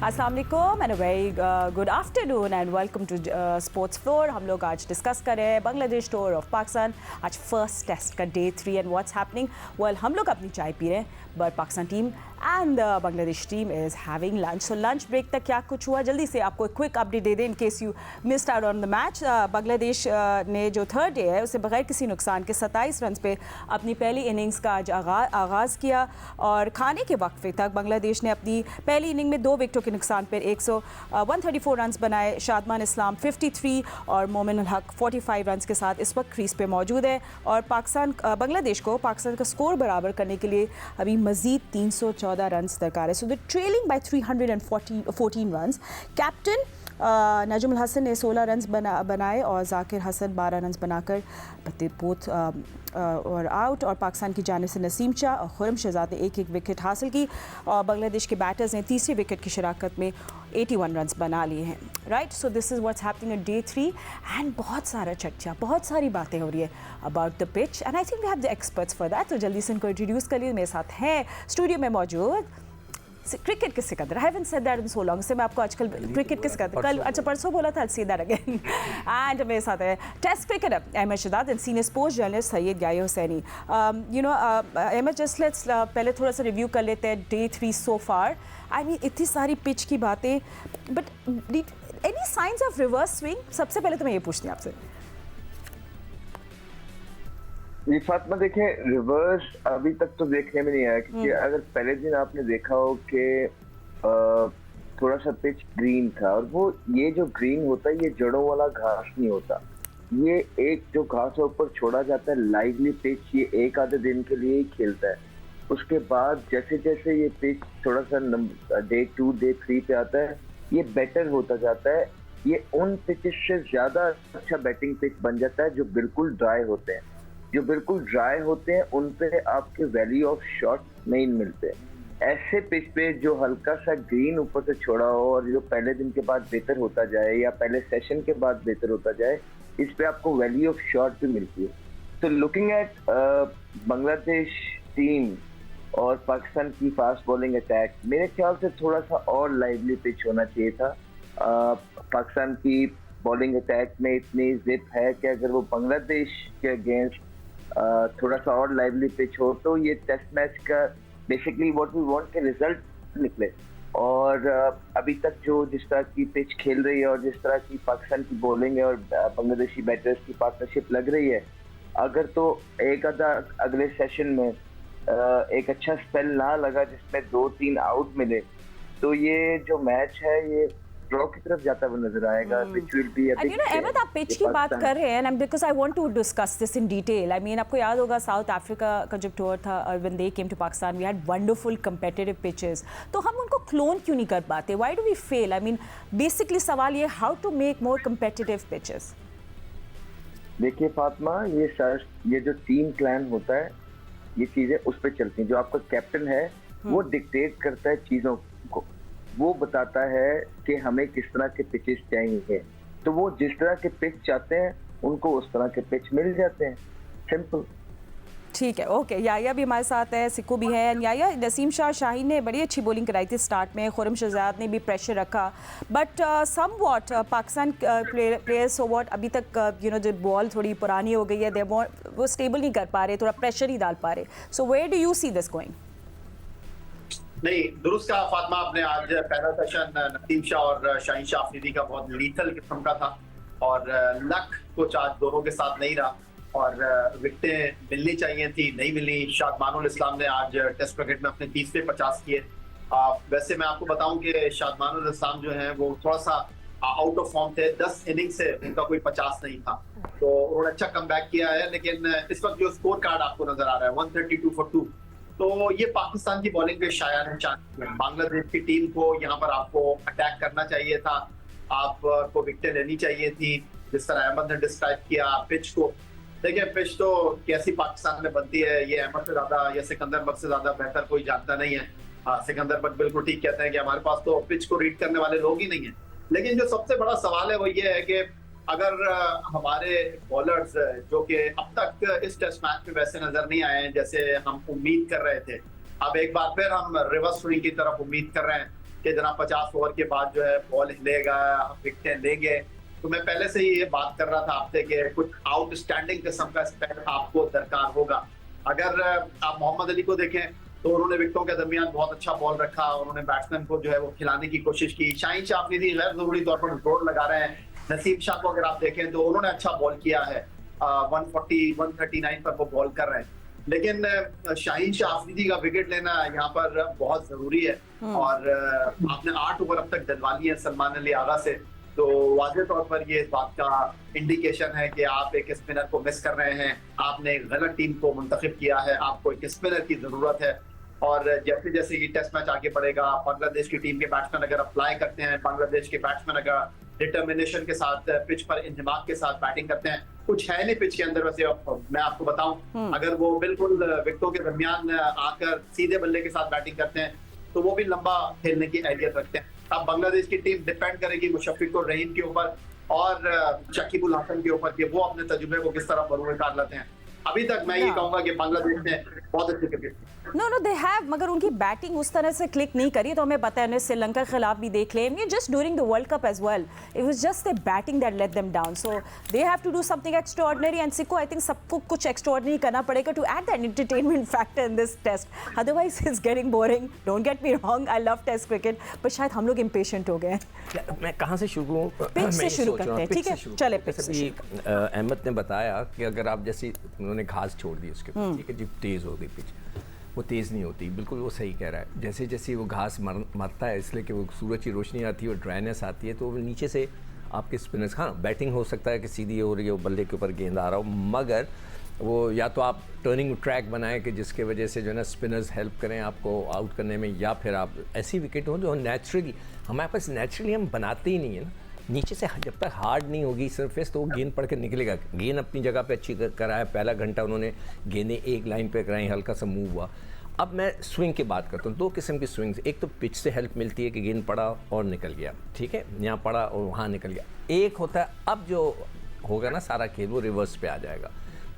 अस्सलाम वालेकुम and very good afternoon and welcome to sports floor. हम लोग आज डिस्कस कर रहे हैं बांग्लादेश टूर ऑफ पाकिस्तान। आज फर्स्ट टेस्ट का day 3 and what's happening. Well हम लोग अपनी चाय पी रहे हैं but Pakistan team and Bangladesh team is having lunch. So lunch break तक क्या कुछ हुआ जल्दी से आपको एक क्विक अपडेट दे दें in case you missed out on the match. Bangladesh ने जो थर्ड डे है उसे बगैर किसी नुकसान के 27 रन पे अपनी पहली इनिंग्स का आज आगाज़ किया और खाने के वक्फे तक बांग्लादेश ने अपनी पहली इनिंग में 2 विकेटों के नुकसान पर 134 रन बनाए। शादमान इस्लाम 53 और मोमिन उल हक 45 रन के साथ इस वक्त क्रीज पे मौजूद है और बांग्लादेश को पाकिस्तान का स्कोर बराबर करने के लिए अभी मजीद 314 रन दरकार है। So the trailing by 314 run. Captain Najmul Hasan ने 16 रन बनाए और जाकिर हसन 12 रन बनाकर बोथ और आउट। और पाकिस्तान की जानिब से नसीम शाह और खुरम शहजाद ने एक विकेट हासिल की और बांग्लादेश के बैटर्स ने तीसरी विकेट की शराकत में 81 रन बना लिए हैं। Right, so this is what's happening at day 3 and बहुत सारा चर्चा, बहुत सारी बातें हो रही है about the pitch and I think we have the experts for that. तो जल्दी से इनको इंट्रोड्यूस कर लिए। मेरे साथ हैं स्टूडियो में मौजूद क्रिकेट के Sikandar. I haven't said that in so long. से मैं आपको आजकल क्रिकेट के सिकंदर कल अच्छा परसों बोला था, सी दैट अगेन। एंड मेरे साथ है test cricketer Ahmed Shehzad and senior sports journalist Syed Yahya Hussaini. You know Ahmed, just let's पहले थोड़ा सा रिव्यू कर लेते हैं day 3 so far. I mean इतनी सारी पिच की बातें but any science of reverse swing? सबसे पहले तो मैं ये पूछती हूँ आपसे। ये फातिमा देखें, रिवर्स अभी तक तो देखने में नहीं आया क्योंकि अगर पहले दिन आपने देखा हो कि थोड़ा सा पिच ग्रीन था और वो ये जो ग्रीन होता है ये जड़ों वाला घास नहीं होता। ये एक जो घास है ऊपर छोड़ा जाता है लाइवली पिच, ये एक आधे दिन के लिए ही खेलता है। उसके बाद जैसे जैसे ये पिच थोड़ा सा डे 2 डे 3 पे आता है ये बेटर होता जाता है। ये उन पिचेस से ज्यादा अच्छा बैटिंग पिच बन जाता है जो बिल्कुल ड्राई होते हैं। जो बिल्कुल ड्राई होते हैं उन पे आपके वैल्यू ऑफ शॉट नहीं मिलते। ऐसे पिच पे जो हल्का सा ग्रीन ऊपर से छोड़ा हो और जो पहले दिन के बाद बेहतर होता जाए या पहले सेशन के बाद बेहतर होता जाए, इस पे आपको वैल्यू ऑफ शॉट भी मिलती है। तो लुकिंग एट बांग्लादेश टीम और पाकिस्तान की फास्ट बॉलिंग अटैक, मेरे ख्याल से थोड़ा सा और लाइवली पिच होना चाहिए था। पाकिस्तान की बॉलिंग अटैक में इतनी जिप है कि अगर वो बांग्लादेश के अगेंस्ट थोड़ा सा और लाइवली पिच हो तो ये टेस्ट मैच का बेसिकली व्हाट वी वांट के रिजल्ट निकले। और अभी तक जो जिस तरह की पिच खेल रही है और जिस तरह की पाकिस्तान की बॉलिंग है और बांग्लादेशी बैटर्स की पार्टनरशिप लग रही है, अगर तो एक आधा अगले सेशन में एक अच्छा स्पेल ना लगा जिसमें 2-3 आउट मिले तो ये जो मैच है ये ड्रॉ की तरफ जाता हुआ नजर आएगा। which will be a big Ahmad, आप पिच की बात कर रहे हैं and because I want to discuss this in detail. I mean आपको याद होगा साउथ अफ्रीका का जब टूर था और when they came to Pakistan we had wonderful competitive pitches. तो हम उनको क्लोन क्यों नहीं कर पाते? Why do we fail? I mean basically सवाल ये, how to make more competitive pitches. देखिए फातिमा, ये जो टीम प्लान होता है ये चीजें उस पर चलती हैं। जो आपका कैप्टन है वो डिक्टेट करता है चीजों को, वो बताता है कि हमें किस तरह के पिचेस चाहिए, तो वो जिस तरह के पिच चाहते हैं उनको उस तरह के पिच मिल जाते हैं। सिंपल। ठीक है, ओके। याह्या भी हमारे साथ है, सिक्कू भी है। याह्या, नसीम शाह शाहीन ने बड़ी अच्छी बॉलिंग कराई थी स्टार्ट में, खुरम शहजाद ने भी प्रेशर रखा but somewhat Pakistan players so what अभी तक यू नो जो बॉल थोड़ी पुरानी हो गई है, वो स्टेबल नहीं कर पा रहे, थोड़ा प्रेशर नहीं डाल पा रहे। So where do you see this going? नहीं, दुरुस्त कहा फातिमा आपने। आज पहला सेशन नसीम शाह और शाहीन शाह अफरीदी का बहुत लीथल किस्म का था और लक कुछ आज दोनों के साथ नहीं रहा और विकेटें मिलनी चाहिए थी, नहीं मिली। शादमान इस्लाम ने आज टेस्ट क्रिकेट में अपने 30वें 50 किए। वैसे मैं आपको बताऊं कि शादमान इस्लाम जो हैं वो थोड़ा सा आउट ऑफ फॉर्म थे। 10 इनिंग से उनका कोई 50 नहीं था, तो उन्होंने अच्छा कमबैक किया है। लेकिन इस वक्त जो स्कोर कार्ड आपको नजर आ रहा है 132 for 2, तो ये पाकिस्तान की बॉलिंग के शाया निशान। बांग्लादेश की टीम को यहाँ पर आपको अटैक करना चाहिए था, आपको विकेट लेनी चाहिए थी। जिस तरह अहमद ने डिस्क्राइब किया पिच को, देखिए पिच तो कैसी पाकिस्तान में बनती है ये अहमद से ज्यादा या सिकंदर बट से ज्यादा बेहतर कोई जानता नहीं है। सिकंदर बट बिल्कुल ठीक कहते हैं कि हमारे पास तो पिच को रीड करने वाले लोग ही नहीं है। लेकिन जो सबसे बड़ा सवाल है वो ये है कि अगर हमारे बॉलर्स जो कि अब तक इस टेस्ट मैच में वैसे नजर नहीं आए हैं जैसे हम उम्मीद कर रहे थे, अब एक बार फिर हम रिवर्स स्विंग की तरफ उम्मीद कर रहे हैं। कि जनाब 50 ओवर के बाद जो है बॉल हिलेगा, विकेटें लेंगे। तो मैं पहले से ही ये बात कर रहा था आपसे कि कुछ आउटस्टैंडिंग किस्म का स्पेल आपको दरकार होगा। अगर आप मोहम्मद अली को देखें तो उन्होंने विकेटों के दरमियान बहुत अच्छा बॉल रखा, उन्होंने बैट्समैन को जो है वो खिलाने की कोशिश की। शाहीन शाह अफरीदी गैर जरूरी तौर पर जोर लगा रहे हैं। नसीम शाह को अगर आप देखें तो उन्होंने अच्छा बॉल किया है, 140 139 पर वो बॉल कर रहे हैं। लेकिन शाहीन शाह अफरीदी का विकेट लेना यहाँ पर बहुत जरूरी है। और आपने 8 ओवर अब तक डलवा लिए हैं सलमान अली आगा से, तो वाज़ेह तौर पर ये इस बात का इंडिकेशन है कि आप एक स्पिनर को मिस कर रहे हैं, आपने एक गलत टीम को मुंतखब किया है, आपको एक स्पिनर की जरूरत है। और जैसे जैसे ये टेस्ट मैच आगे बढ़ेगा, बांग्लादेश की टीम के बैट्समैन अगर अप्लाई करते हैं, बांग्लादेश के बैट्समैन अगर डिटर्मिनेशन के साथ पिच पर इंजमाक के साथ बैटिंग करते हैं, कुछ है नहीं पिच के अंदर। वैसे मैं आपको बताऊं, अगर वो बिल्कुल विकेटों के दरमियान आकर सीधे बल्ले के साथ बैटिंग करते हैं तो वो भी लंबा खेलने की अहलियत रखते हैं। अब बांग्लादेश की टीम डिपेंड करेगी मुशफ़िक और रहीम के ऊपर और शकीब उल हसन के ऊपर कि वो अपने तजुर्बे को किस तरह बरूए कार लाते हैं। अभी तक मैं ये कहूंगा कि बांग्लादेश ने बहुत अच्छी क्रिकेट नो दे हैव, मगर उनकी बैटिंग उस तरह से क्लिक नहीं करी। तो हमें पता है, उन्हें श्रीलंका के खिलाफ भी देख लें, ये just during the world cup as well, it was just the batting that let them down. So they have to do something extraordinary and सिको आई थिंक सबको कुछ एक्स्ट्राऑर्डिनरी करना पड़ेगा to add that entertainment factor in this test, otherwise it's getting boring. Don't get me wrong, I love test cricket, पर शायद हम लोग impatient हो गए हैं। मैं कहाँ से शुरू पिच से शुरू करते हैं, ठीक है, चले पिच से। अहमद ने बताया कि अगर आप जैसे उन्होंने घास छोड़ दी उसके ऊपर, ठीक है जी, तेज़ हो गई पिच, वो तेज़ नहीं होती, बिल्कुल वो सही कह रहा है। जैसे जैसे वो घास मरता है, इसलिए कि वो सूरज की रोशनी आती है और ड्राइनेस आती है, तो वो नीचे से आपके स्पिनर्स, हाँ बैटिंग हो सकता है कि सीधी हो रही हो, बल्ले के ऊपर गेंद आ रहा हो, मगर वो या तो आप टर्निंग ट्रैक बनाएं कि जिसके वजह से जो है ना स्पिनर्स हेल्प करें आपको आउट करने में, या फिर आप ऐसी विकेट हो जो नेचुरली हमारे पास नेचुरली हम बनाते ही नहीं है ना। नीचे से जब तक हार्ड नहीं होगी सरफेस तो वो गेंद पड़ के निकलेगा। गेंद अपनी जगह पे अच्छी करा है, पहला घंटा उन्होंने गेंदें एक लाइन पे कराई, हल्का सा मूव हुआ। अब मैं स्विंग की बात करता हूँ, दो किस्म की स्विंग्स, एक तो पिच से हेल्प मिलती है कि गेंद पड़ा और निकल गया, ठीक है, यहाँ पड़ा और वहाँ निकल गया। एक होता है अब जो होगा ना सारा खेल वो रिवर्स पे आ जाएगा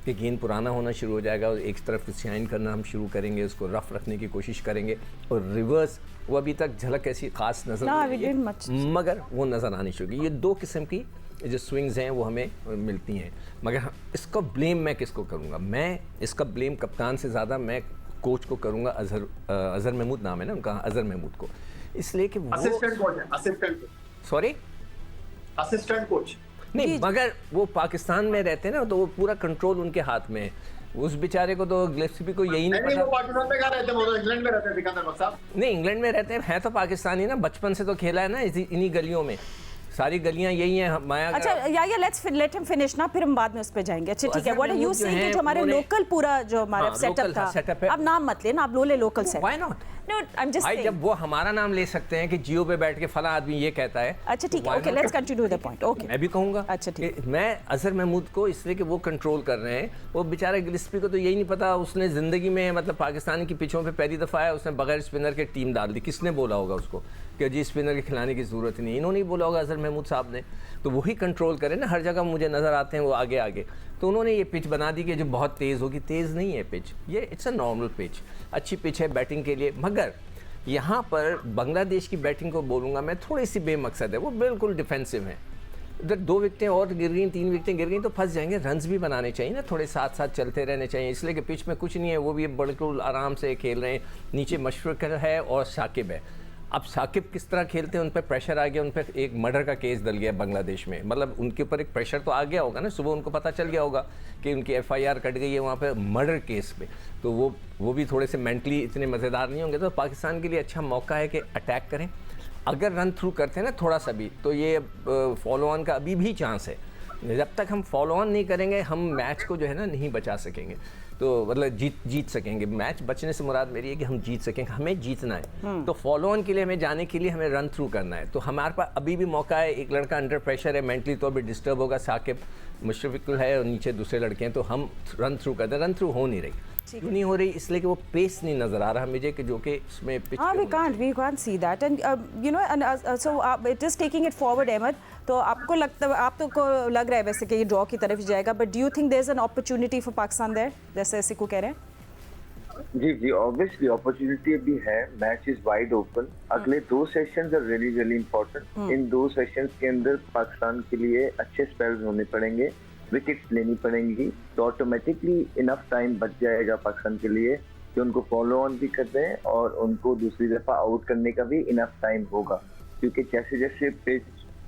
कि गेंद पुराना होना शुरू हो जाएगा और एक तरफ शाइन करना हम शुरू करेंगे, उसको रफ रखने की कोशिश करेंगे, और रिवर्स वो अभी तक झलक ऐसी खास नजर नहीं आई, मगर वो नज़र आनी शुरू। ये दो किस्म की जो स्विंग्स हैं वो हमें मिलती हैं। मगर इसको ब्लेम मैं किसको करूँगा? मैं इसका ब्लेम कप्तान से ज़्यादा मैं कोच को करूँगा, अजहर महमूद नाम है ना उनका, अजहर महमूद को, इसलिए कि वो असिस्टेंट कोच है, असिस्टेंट कोच नहीं, मगर वो पाकिस्तान में रहते हैं ना, तो वो पूरा कंट्रोल उनके हाथ में है। उस बेचारे को तो गिलेस्पी को यही नहीं पता। वो पाकिस्तान में कहाँ रहते हैं? वो तो इंग्लैंड में रहते हैं सिकंदर साहब। नहीं, इंग्लैंड में रहते हैं तो पाकिस्तानी ना, बचपन से तो खेला है ना इन्हीं गलियों में, सारी गलियां यही हैं। माया अच्छा या लेट्स लेट हिम फिनिश ना, फिर हम बाद में उस पे जाएंगे। अच्छा ठीक है, व्हाट आर यू सेइंग कि जो हमारे लोकल पूरा जो हमारा सेटअप था, अब नाम मत लेना, आप बोले local set, why not? No I am just saying, जब वो हमारा नाम ले सकते हैं कि जियो पे बैठ के फला आदमी ये कहता है। अच्छा ठीक है, okay let's continue the point. Okay मैं भी कहूँगा, अच्छा ठीक है, मैं अजहर महमूद को इसलिए कि वो कंट्रोल कर रहे हैं। वो बेचारा गिलेस्पी को तो यही नहीं पता, उसने ज़िंदगी में मतलब पाकिस्तान की पिचों पे पहली दफ़ा है उसने बगैर स्पिनर के टीम डाल दी। किसने बोला होगा उसको कि जी स्पिनर के खिलाने की ज़रूरत नहीं? इन्होंने ही बोला होगा, अजहर महमूद साहब ने। तो वही कंट्रोल करें ना, हर जगह मुझे नज़र आते हैं वो आगे आगे। तो उन्होंने ये पिच बना दी कि जो बहुत तेज़ होगी, तेज़ नहीं है पिच, ये इट्स अ नॉर्मल पिच, अच्छी पिच है बैटिंग के लिए। मगर यहाँ पर बांग्लादेश की बैटिंग को बोलूँगा मैं, थोड़ी सी बेमकसद है, वो बिल्कुल डिफेंसिव है। इधर 2 विकेटें और गिर गई, 3 विकेटें गिर गई तो फंस जाएंगे। रन्स भी बनाने चाहिए ना, थोड़े साथ साथ चलते रहने चाहिए, इसलिए कि पिच में कुछ नहीं है, वो भी बिल्कुल आराम से खेल रहे हैं। नीचे मशफिक है और साकिब है। अब साकिब किस तरह खेलते हैं, उन पर प्रेशर आ गया, उन पर एक मर्डर का केस डल गया बांग्लादेश में, मतलब उनके ऊपर एक प्रेशर तो आ गया होगा ना, सुबह उनको पता चल गया होगा कि उनकी FIR कट गई है वहाँ पे मर्डर केस पे, तो वो भी थोड़े से मेंटली इतने मज़ेदार नहीं होंगे। तो पाकिस्तान के लिए अच्छा मौका है कि अटैक करें, अगर रन थ्रू करते हैं ना थोड़ा सा भी, तो ये फॉलो ऑन का अभी भी चांस है। जब तक हम फॉलो ऑन नहीं करेंगे हम मैच को जो है ना नहीं बचा सकेंगे, तो मतलब जीत सकेंगे। मैच बचने से मुराद मेरी है कि हम जीत सकेंगे, हमें जीतना है। तो फॉलो ऑन के लिए हमें जाने के लिए हमें रन थ्रू करना है। तो हमारे पास अभी भी मौका है। एक लड़का अंडर प्रेशर है, मेंटली तौर पर डिस्टर्ब होगा, साकिब मुशफिक है, और नीचे दूसरे लड़के हैं, तो हम रन थ्रू करते हैं। रन थ्रू हो नहीं रही, क्यों नहीं हो रही? इसलिए कि वो पेस नहीं नजर आ रहा मुझे कि जो कि इसमें pitch we can't see that, and you know, and so it is taking it forward, Ahmed. तो आपको लगता है, आप तो को लग रहा है वैसे कि ये ड्रॉ की तरफ जाएगा, but do you think there is an opportunity for Pakistan there, जैसे सिकू कह रहे हैं? जी जी, ऑब्वियसली अपॉर्चुनिटी अभी है, मैच इज वाइड ओपन। अगले 2 sessions are really really important. इन 2 सेशंस के अंदर पाकिस्तान के लिए अच्छे स्पेल्स होने पड़ेंगे, विकेट्स लेनी पड़ेंगी, तो ऑटोमेटिकली इनफ टाइम बच जाएगा पाकिस्तान के लिए कि उनको फॉलो ऑन भी कर दें और उनको दूसरी दफा आउट करने का भी इनफ टाइम होगा। क्योंकि जैसे जैसे पिच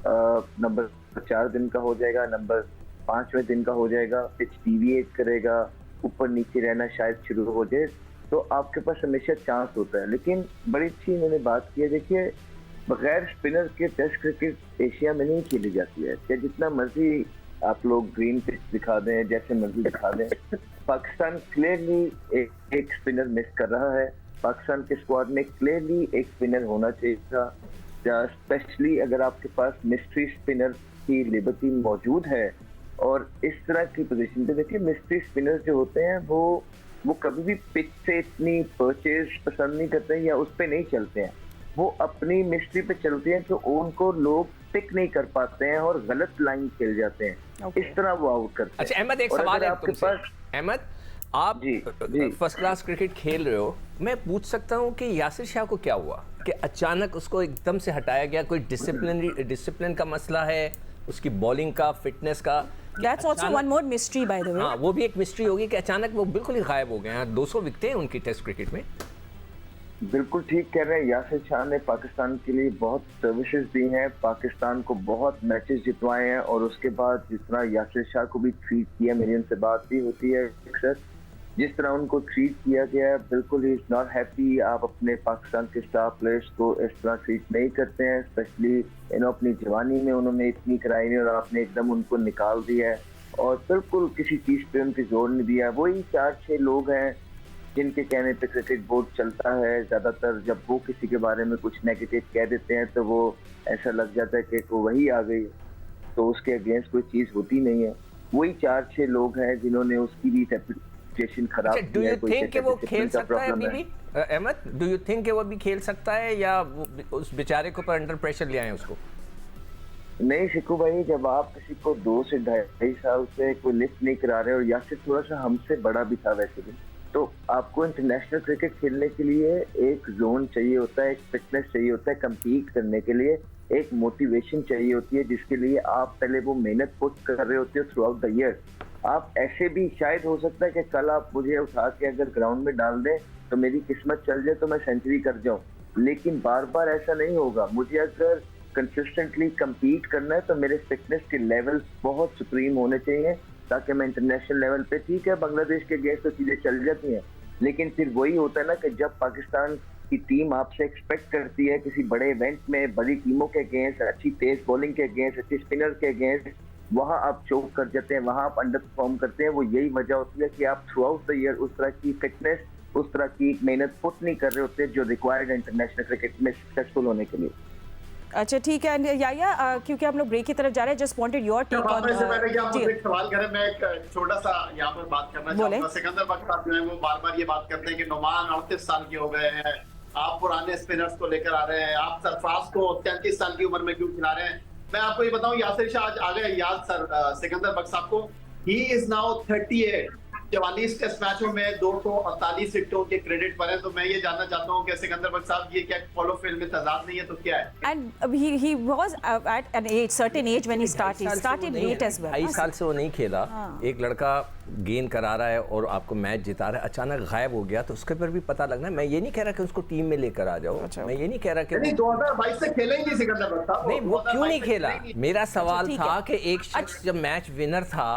नंबर 4 दिन का हो जाएगा, नंबर 5वें दिन का हो जाएगा, पिच डिविएट करेगा, ऊपर नीचे रहना शायद शुरू हो जाए, तो आपके पास हमेशा चांस होता है। लेकिन बड़ी अच्छी इन्होंने बात की है, देखिए बगैर स्पिनर के टेस्ट क्रिकेट एशिया में नहीं खेली जाती है। चाहे जितना मर्जी आप लोग ग्रीन पिच दिखा दें, जैसे मर्जी दिखा दें, पाकिस्तान क्लियरली एक स्पिनर मिस कर रहा है। पाकिस्तान के स्क्वाड में क्लियरली एक स्पिनर होना चाहिए था, स्पेशली अगर आपके पास मिस्ट्री स्पिनर की लिबर्टी मौजूद है। और इस तरह की पोजीशन पे देखिए मिस्ट्री स्पिनर जो होते हैं वो कभी भी पिच से इतनी परचेज पसंद नहीं करते हैं या उस पे नहीं चलते हैं, वो अपनी मिस्ट्री पे चलते हैं, तो उनको लोग पिक नहीं कर पाते हैं और गलत लाइन खेल जाते हैं। इस तरह वो आउट करते हैं। अच्छा अहमद, एक सवाल है आपके पास। अहमद, आप फर्स्ट क्लास क्रिकेट खेल रहे हो, मैं पूछ सकता हूँ कि यासिर शाह को क्या हुआ कि अचानक उसको एकदम से हटाया गया? कोई डिसिप्लिन का मसला है, उसकी बॉलिंग का, फिटनेस का? That's also one more mystery by the way. हाँ, वो भी एक मिस्ट्री होगी कि अचानक वो बिल्कुल ही गायब हो गए हैं। 200 विकेटें हैं उनकी टेस्ट क्रिकेट में। बिल्कुल ठीक कह रहे हैं, यासिर शाह ने पाकिस्तान के लिए बहुत सर्विसेज दी हैं, पाकिस्तान को बहुत मैचेस जितवाए हैं, और उसके बाद जिस तरह यासिर शाह को भी ट्रीट किया, मेरी उनसे बात भी होती है अक्सर, जिस तरह उनको ट्रीट किया गया है, बिल्कुल ही इज नॉट हैप्पी। आप अपने पाकिस्तान के स्टार प्लेयर्स को इस तरह ट्रीट नहीं करते हैं, स्पेशली अपनी जवानी में उन्होंने इतनी कराई नहीं और आपने एकदम उनको निकाल दिया है और बिल्कुल किसी चीज पे उनकी जोर नहीं दिया। वही 4-6 लोग हैं जिनके कहने पे क्रिकेट बोर्ड चलता है। ज्यादातर जब वो किसी के बारे में कुछ नेगेटिव कह देते हैं तो वो ऐसा लग जाता है कि वो वही आ गई, तो उसके अगेंस्ट कोई चीज होती नहीं है। वही 4-6 लोग हैं जिन्होंने उसकी भी रेपुटेशन खराब डू यू थिंक कि वो खेल सकता है अभी भी? अहमद, डू यू थिंक कि वो भी खेल सकता है या उस बेचारे को पर अंडर प्रेशर ले आए उसको? नहीं शिकू भाई, जब आप किसी को 2 से 2.5 साल से कोई लिफ्ट नहीं करा रहे, और या फिर थोड़ा सा हमसे बड़ा भी था वैसे भी, तो आपको इंटरनेशनल क्रिकेट खेलने के लिए एक जोन चाहिए होता है, एक फिटनेस चाहिए होता है, कम्पीट करने के लिए एक मोटिवेशन चाहिए होती है, जिसके लिए आप पहले वो मेहनत पुट कर रहे होते हो थ्रू आउट द ईयर। आप ऐसे भी शायद हो सकता है कि कल आप मुझे उठा के अगर ग्राउंड में डाल दें तो मेरी किस्मत चल जाए तो मैं सेंचुरी कर जाऊं, लेकिन बार बार ऐसा नहीं होगा। मुझे अगर कंसिस्टेंटली compete करना है तो मेरे फिटनेस के लेवल बहुत सुप्रीम होने चाहिए, ताकि मैं इंटरनेशनल लेवल पे, ठीक है बांग्लादेश के अगेंस्ट तो चीजें चल जाती हैं, लेकिन फिर वही होता है ना कि जब पाकिस्तान की टीम आपसे एक्सपेक्ट करती है किसी बड़े इवेंट में बड़ी टीमों के अगेंस्ट, अच्छी तेज बॉलिंग के अगेंस्ट, अच्छी स्पिनर के अगेंस्ट, वहां आप चोक कर जाते हैं, वहां आप अंडर परफॉर्म करते हैं। वो यही वजह होती है कि आप थ्रू आउट द ईयर उस तरह की फिटनेस, उस तरह की मेहनत पुट नहीं कर रहे होते जो रिक्वायर्ड है इंटरनेशनल क्रिकेट में सक्सेसफुल होने के लिए। अच्छा ठीक है या क्योंकि हम लोग ब्रेक की तरफ जा रहे हैं, just wanted your take on. इससे पहले कि आप एक सवाल करें, मैं एक छोटा सा यहाँ पर बात करना चाहूंगा। सिकंदर बख्श साहब जो है वो बार बार ये बात करते हैं कि नोमान 38 साल के हो गए हैं, आप पुराने स्पिनर्स को लेकर आ रहे हैं, आप सरफराज को 33 साल की उम्र में क्यों खिला रहे हैं? मैं आपको ये बताऊं, यासिर शाह आज आ गए याद सिकंदर बख्श साहब को, ही इज नाउ 38, 44 टेस्ट मैचों में 248 विकेटों के क्रेडिट पर है। तो मैं ये जानना चाहता हूं कि सिकंदर बख्श साहब ये क्या फॉलो फील्ड में तजाद नहीं है तो क्या है? And he was at an age, certain age when he started late as well. 22 साल से वो नहीं खेला। एक लड़का गेन करा रहा है और आपको मैच जिता रहा है, अचानक गायब हो गया तो उसके पर भी पता लगना है। मैं ये नहीं कह रहा कि उसको टीम में लेकर आ जाओ, मैं ये नहीं कह रहा कि 2022 से खेलेंगे सिकंदर बख्श साहब। नहीं, वो क्यों नहीं खेला? मेरा सवाल था कि एक शख्स जब मैच विनर था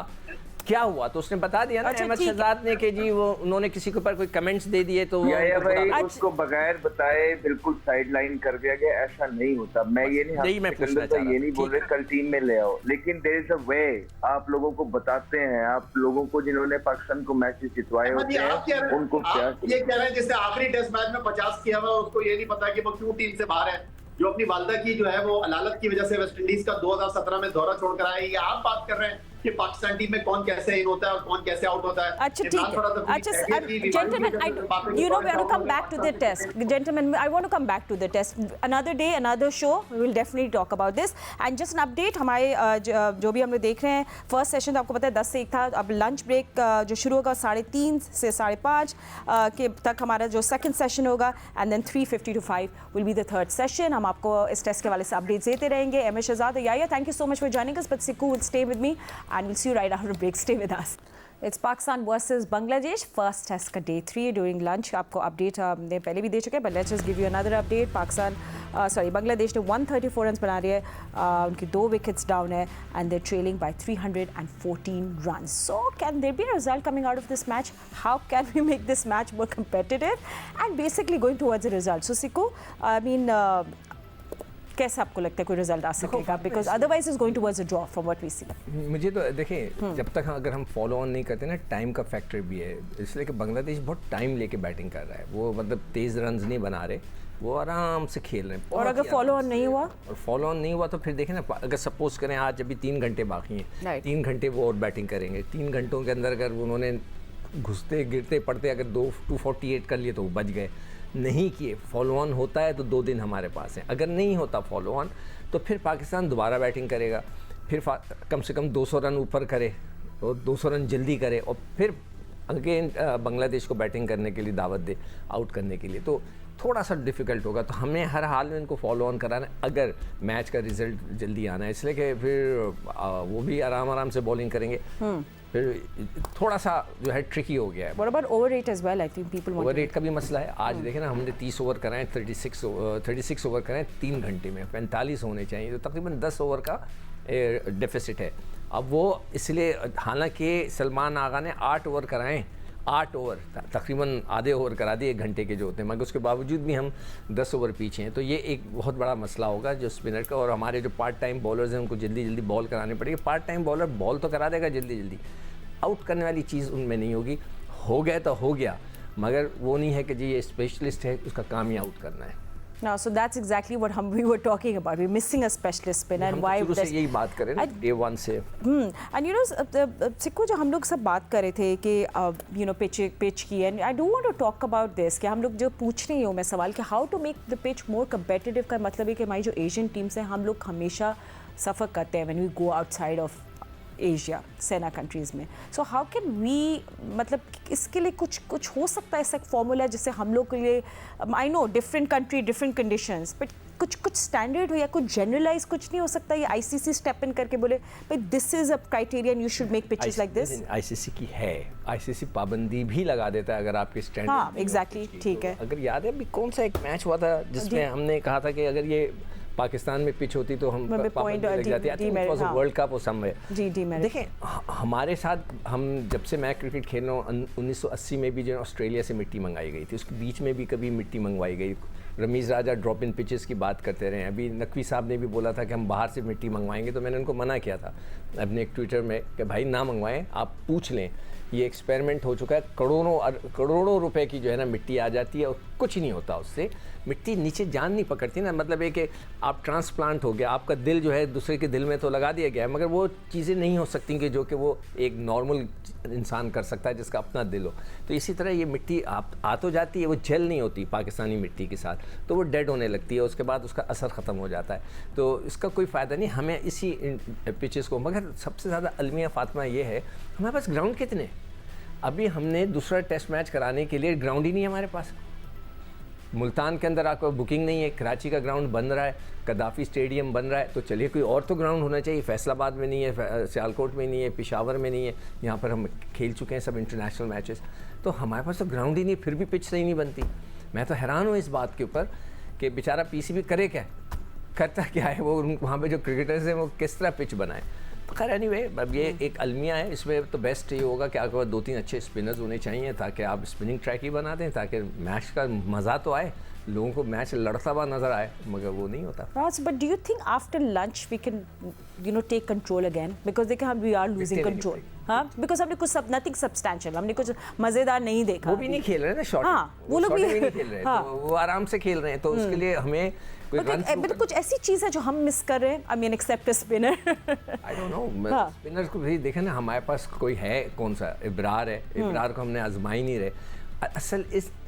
क्या हुआ, तो उसने बता दिया ना अहमद शहजाद ने कि जी वो उन्होंने किसी के ऊपर कोई कमेंट्स दे दिए तो भाई उसको बगैर बताए बिल्कुल साइडलाइन कर दिया गया। ऐसा नहीं होता। मैं ये नहीं बोल रहे कल टीम में ले आओ, लेकिन देयर इज अ वे। आप लोगों को बताते हैं, आप लोगों को जिन्होंने पाकिस्तान को मैचेस जितवाए होते हैं उनको क्या ये कह रहे हैं जिसने आखिरी टेस्ट मैच में 50 किया हुआ उसको ये नहीं पता कि वो क्यों टीम से बाहर है, जो अपनी वालदा की जो है वो अलालत की वजह से वेस्ट इंडीज का 2017 में दौरा छोड़कर आए, ये आप बात कर रहे हैं। कि पाकिस्तान टीम में कौन कैसे इन होता है और कौन कैसे आउट होता है। अच्छा ठीक है, अच्छा gentlemen, you know we want to come back to the test. Gentlemen, I want to come back to the test. Another day, another show. We will definitely talk about this. And just an update, हमारे जो भी हम लोग देख रहे हैं, first session तो आपको पता है 10 से 1 था. अब लंच ब्रेक जो शुरू होगा 3:30 से 5:30 के तक हमारा जो सेकंड सेशन होगा, and then 3:50 to 5 will be the third session. हम आपको इस टेस्ट के वाले से अपडेट्स देते रहेंगे. एम एस शहजाद, या thank you so much for joining us, but Sikku will stay with me and we'll see you right after a break. Stay with us. It's Pakistan versus Bangladesh. First test का day 3 during lunch. आपको update हमने पहले भी दे चुके हैं, but let's just give you another update. Bangladesh ने 134 runs बना रही है. उनकी 2 wickets down है, and they're trailing by 314 runs. So can there be a result coming out of this match? How can we make this match more competitive? And basically going towards a result. So Sikku, I mean, कैसे आपको लगता है कोई result आ सकेगा? Because otherwise is going towards a draw from what we see. मुझे तो देखिए, जब तक अगर हम फॉलो ऑन नहीं करते ना, टाइम का फैक्टर भी है. इसलिए कि बांग्लादेश बहुत टाइम लेके बैटिंग कर रहा है. वो मतलब तेज़ रन्स नहीं बना रहे, वो आराम से खेल रहे हैं. और अगर फॉलो ऑन नहीं हुआ, तो फिर देखें ना, अगर सपोज करें आज अभी 3 घंटे बाकी हैं, 3 घंटे वो और बैटिंग करेंगे. 3 घंटों के अंदर अगर उन्होंने घुसते गिरते पड़ते अगर 248 कर लिए तो वो बच गए. नहीं किए, फॉलो ऑन होता है तो 2 दिन हमारे पास हैं. अगर नहीं होता फॉलो ऑन तो फिर पाकिस्तान दोबारा बैटिंग करेगा, फिर कम से कम 200 रन ऊपर करे और 200 रन जल्दी करे, और फिर अगेन बांग्लादेश को बैटिंग करने के लिए दावत दे, आउट करने के लिए. तो थोड़ा सा डिफ़िकल्ट होगा. तो हमें हर हाल में इनको फॉलो ऑन कराना है अगर मैच का रिजल्ट जल्दी आना है. इसलिए कि फिर वो भी आराम से बॉलिंग करेंगे. फिर थोड़ा सा जो है ट्रिकी हो गया है. What about over rate as well? I think people want over rate का भी मसला है. आज देखें ना, हमने 30 ओवर कराएं, 36 ओवर कराएं 3 घंटे में, 45 होने चाहिए. तो तकरीबन 10 ओवर का डेफिसिट है. अब वो इसलिए, हालांकि सलमान आगा ने 8 ओवर कराएं, 8 ओवर तकरीबन आधे ओवर करा दिए 1 घंटे के जो होते हैं, मगर उसके बावजूद भी हम 10 ओवर पीछे हैं. तो ये एक बहुत बड़ा मसला होगा जो स्पिनर का. और हमारे जो पार्ट टाइम बॉलर्स हैं उनको जल्दी बॉल कराने पड़ेगी. पार्ट टाइम बॉलर बॉल तो करा देगा जल्दी, आउट करने वाली चीज़ उनमें नहीं होगी. हो गया तो हो गया, मगर वो नहीं है कि जी ये स्पेशलिस्ट है, उसका काम ही आउट करना है. No, so that's exactly what we were talking about. We're missing a specialist spinner, and why? शुरू से यही बात करें ना, day 1 से. And you know, सिक्कू, जो हम लोग सब बात कर रहे थे कि you know pitch की, and I do want to talk about this कि हम लोग जो पूछ रहे हैं मैं सवाल कि how to make the pitch more competitive का मतलब है कि हमारी जो एशियन टीम्स हैं, हम लोग हमेशा सफ़र करते हैं when we go outside of Asia, सेना कंट्रीज़ में. सो हाउ कैन वी, मतलब इसके लिए कुछ हो सकता है ऐसा फॉर्मूला जिससे हम लोग के लिए, I know different country different conditions, but कुछ स्टैंडर्ड हो या कुछ जनरलाइज कुछ नहीं हो सकता? ये आईसीसी स्टेप इन करके बोले भाई this is a criteria and you should make pitches like this. ICC की है, आईसीसी पाबंदी भी लगा देता है अगर आपके स्टैंडर्ड. हाँ एग्जैक्टली, ठीक है. अगर याद है अभी कौन सा एक मैच हुआ था जिसमें हमने कहा था कि अगर ये पाकिस्तान में पिच होती तो हम पाबंदी लग जाती. I think it was world cup और समवेयर. देखें, हमारे साथ, हम जब से मैं क्रिकेट खेल रहा हूँ, 1980 में भी जो ऑस्ट्रेलिया से मिट्टी मंगाई गई थी, उसके बीच में भी कभी मिट्टी मंगवाई गई. रमीज़ राजा ड्रॉप इन पिचेस की बात करते रहे. अभी नकवी साहब ने भी बोला था कि हम बाहर से मिट्टी मंगवाएंगे, तो मैंने उनको मना किया था अपने एक ट्विटर में कि भाई ना मंगवाएं, आप पूछ लें. ये एक्सपेरिमेंट हो चुका है, करोड़ों रुपए की जो है ना मिट्टी आ जाती है और कुछ नहीं होता उससे. मिट्टी नीचे जान नहीं पकड़ती ना. मतलब है कि आप ट्रांसप्लांट हो गया, आपका दिल जो है दूसरे के दिल में तो लगा दिया गया है, मगर वो चीज़ें नहीं हो सकती कि जो कि वो एक नॉर्मल इंसान कर सकता है जिसका अपना दिल हो. तो इसी तरह ये मिट्टी आ तो जाती है, वो जेल नहीं होती पाकिस्तानी मिट्टी के साथ, तो वो डेड होने लगती है, उसके बाद उसका असर ख़त्म हो जाता है. तो इसका कोई फ़ायदा नहीं हमें इसी पिचेस को. मगर सबसे ज़्यादा अलमिया फातिमा ये है, हमारे पास ग्राउंड कितने. अभी हमने दूसरा टेस्ट मैच कराने के लिए ग्राउंड ही नहीं है हमारे पास. मुल्तान के अंदर आपको बुकिंग नहीं है, कराची का ग्राउंड बन रहा है, कदाफ़ी स्टेडियम बन रहा है, तो चलिए कोई और तो ग्राउंड होना चाहिए. फैसलाबाद में नहीं है, सियालकोट में नहीं है, पेशावर में नहीं है, यहाँ पर हम खेल चुके हैं सब इंटरनेशनल मैचेस. तो हमारे पास तो ग्राउंड ही नहीं, फिर भी पिच सही नहीं बनती. मैं तो हैरान हूँ इस बात के ऊपर कि बेचारा पीसीबी करे क्या, करता क्या है वो, वहाँ पे जो क्रिकेटर्स हैं वो किस तरह पिच बनाए. खैर एनीवे, अब ये एक अलमिया है. इसमें तो बेस्ट ये होगा कि आपके पास 2-3 अच्छे स्पिनर्स होने चाहिए ताकि आप स्पिनिंग ट्रैक ही बना दें, ताकि मैच का मज़ा तो आए, लोगों को मैच लड़ता हुआ नजर आए, मगर वो नहीं होता। Raj, but do you think after lunch we can, take control again? Because देखिए हम we are losing control. हाँ, because हमने कुछ nothing substantial, हमने कुछ मजेदार नहीं देखा। वो भी नहीं खेल रहे ना शॉट, वो लोग भी नहीं खेल रहे, तो वो आराम से खेल रहे हैं, तो उसके लिए हमें but कुछ ऐसी चीज़ है जो हम मिस कर रहे हैं। I mean except a spinner. I don't know, spinner को भी देखे ना, हमारे पास कोई है कौन सा, इब्रार है, इब्रार को हमने आजमा ही नहीं रहे। असल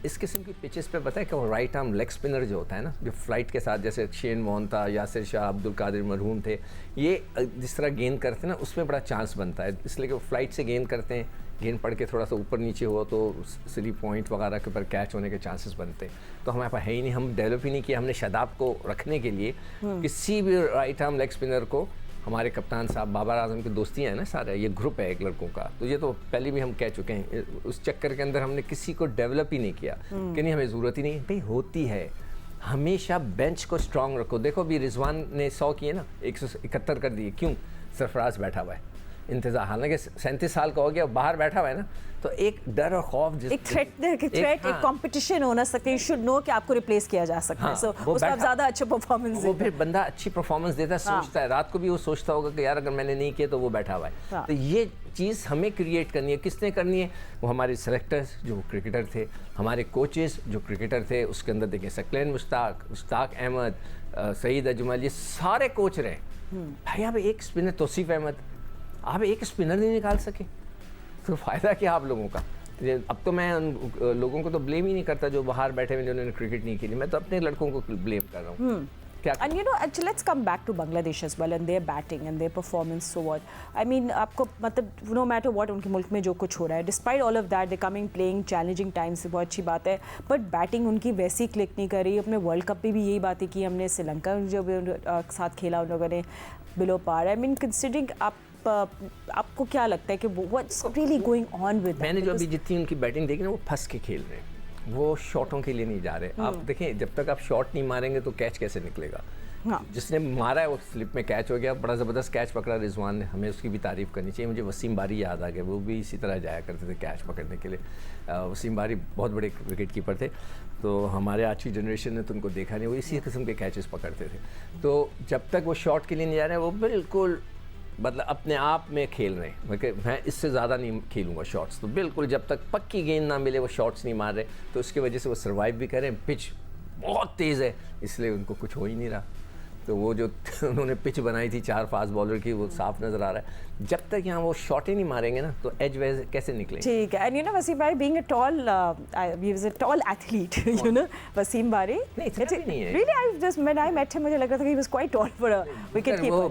इस किस्म की पिचेस पे पता है कि वो राइट आर्म लेग स्पिनर जो होता है ना, जो फ्लाइट के साथ, जैसे शेन वॉर्न था, यासिर शाह, अब्दुल कादिर मरहूम थे, ये जिस तरह गेंद करते हैं ना, उसमें बड़ा चांस बनता है, इसलिए कि वो फ्लाइट से गेंद करते हैं, गेंद पड़ के थोड़ा सा ऊपर नीचे हो तो स्लिप पॉइंट वगैरह के ऊपर कैच होने के चांसेस बनते हैं। तो हमारे पास है ही नहीं, हम डेवलप ही नहीं किया। हमने शादाब को रखने के लिए किसी भी राइट आर्म लेग स्पिनर को, हमारे कप्तान साहब बाबर आजम की दोस्ती है ना सारा, ये ग्रुप है एक लड़कों का, तो ये तो पहले भी हम कह चुके हैं, उस चक्कर के अंदर हमने किसी को डेवलप ही नहीं किया कि नहीं हमें ज़रूरत ही नहीं। भाई होती है, हमेशा बेंच को स्ट्रांग रखो। देखो अभी रिजवान ने 100 किए ना, 171 कर दिए, क्यों? सरफराज बैठा हुआ है, इंतजार, हालांकि 37 साल का हो गया, बाहर बैठा हुआ है ना, तो एक डर और खौफ, एक थ्रेट, एक कंपटीशन होना सकता है, यू शुड नो कि आपको रिप्लेस किया जा सकता है, सो उसमें आप ज़्यादा अच्छा परफॉर्मेंस वो फिर बंदा अच्छी परफॉर्मेंस देता है, सोचता है, रात को भी वो सोचता होगा कि यार अगर मैंने नहीं किया तो वो बैठा हुआ है। तो ये चीज़ हमें क्रिएट करनी है। किसने करनी है? वो हमारे सेलेक्टर्स जो क्रिकेटर थे, हमारे कोचेस जो क्रिकेटर थे, उसके अंदर देखें सकलैन मुश्ताक अहमद, सईद अजमल, ये सारे कोच रहे। भाई अब एक स्पिनर तौसीफ अहमद, आप एक स्पिनर नहीं निकाल सके तो फ़ायदा क्या आप लोगों का? अब तो मैं उन लोगों को तो ब्लेम ही नहीं करता जो बाहर बैठे हुए जिन्होंने क्रिकेट नहीं खेली, मैं तो अपने लड़कों को ब्लेम कर रहा हूँ। And actually let's come back to Bangladesh as well and their batting and their performance. So what? I mean, आपको मतलब no matter what उनके मुल्क में जो कुछ हो रहा है, despite all of that, they coming playing challenging times, बहुत अच्छी बात है, but batting उनकी वैसी क्लिक नहीं कर रही। अपने वर्ल्ड कप पे भी यही बातें की हमने, श्रीलंका जो साथ खेला उन लोगों ने below par. I mean, considering आपको क्या लगता है कि what's really going on with? मैंने जो अभी जितनी उनकी बैटिंग देखी ना, वो फंस के खेल रहे हैं, वो शॉटों के लिए नहीं जा रहे। आप देखें, जब तक आप शॉट नहीं मारेंगे तो कैच कैसे निकलेगा? जिसने मारा है वो स्लिप में कैच हो गया, बड़ा ज़बरदस्त कैच पकड़ा रिजवान ने, हमें उसकी भी तारीफ़ करनी चाहिए। मुझे वसीम बारी याद आ गया, वो भी इसी तरह जाया करते थे कैच पकड़ने के लिए। वसीम बारी बहुत बड़े विकेट कीपर थे, तो हमारे आज की जनरेशन ने तो उनको देखा नहीं, वो इसी किस्म के कैचेस पकड़ते थे। तो जब तक वो शॉट के लिए नहीं जा रहे हैं, वो बिल्कुल मतलब अपने आप में खेल रहे हैं, मैं इससे ज़्यादा नहीं खेलूँगा शॉट्स। तो बिल्कुल जब तक पक्की गेंद ना मिले वो शॉट्स नहीं मार रहे, तो उसकी वजह से वो सर्वाइव भी करें। पिच बहुत तेज़ है, इसलिए उनको कुछ हो ही नहीं रहा। तो वो जो उन्होंने पिच बनाई थी 4 फास्ट बॉलर की, वो साफ नज़र आ रहा है। जब तक यहाँ वो शॉटें नहीं मारेंगे ना, तो एज वेज कैसे निकलेंगे? ठीक है। And Wasim Bari being a tall, he was a tall athlete, Wasim Bari. नहीं, इतना भी नहीं है। Really, I just when I met him, मुझे लग रहा था कि he was quite tall for a wicket keeper.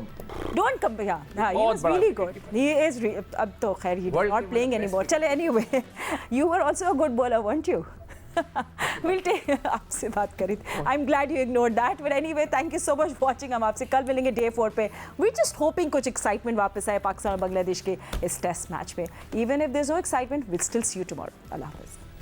Don't compare. हाँ, he was really good. He is. अब तो खैर he is not playing anymore. चले anyway, you were also a good bowler, weren't you? We'll take आपसे बात करी। I'm glad you ignored that. But anyway, thank you so much for watching. हम आपसे कल मिलेंगे Day 4 पे। We're just hoping कुछ excitement वापस आए पाकिस्तान और बांग्लादेश के इस टेस्ट मैच में। Even if there's no excitement, we'll still see you tomorrow. अल्लाह हाफ़िज़।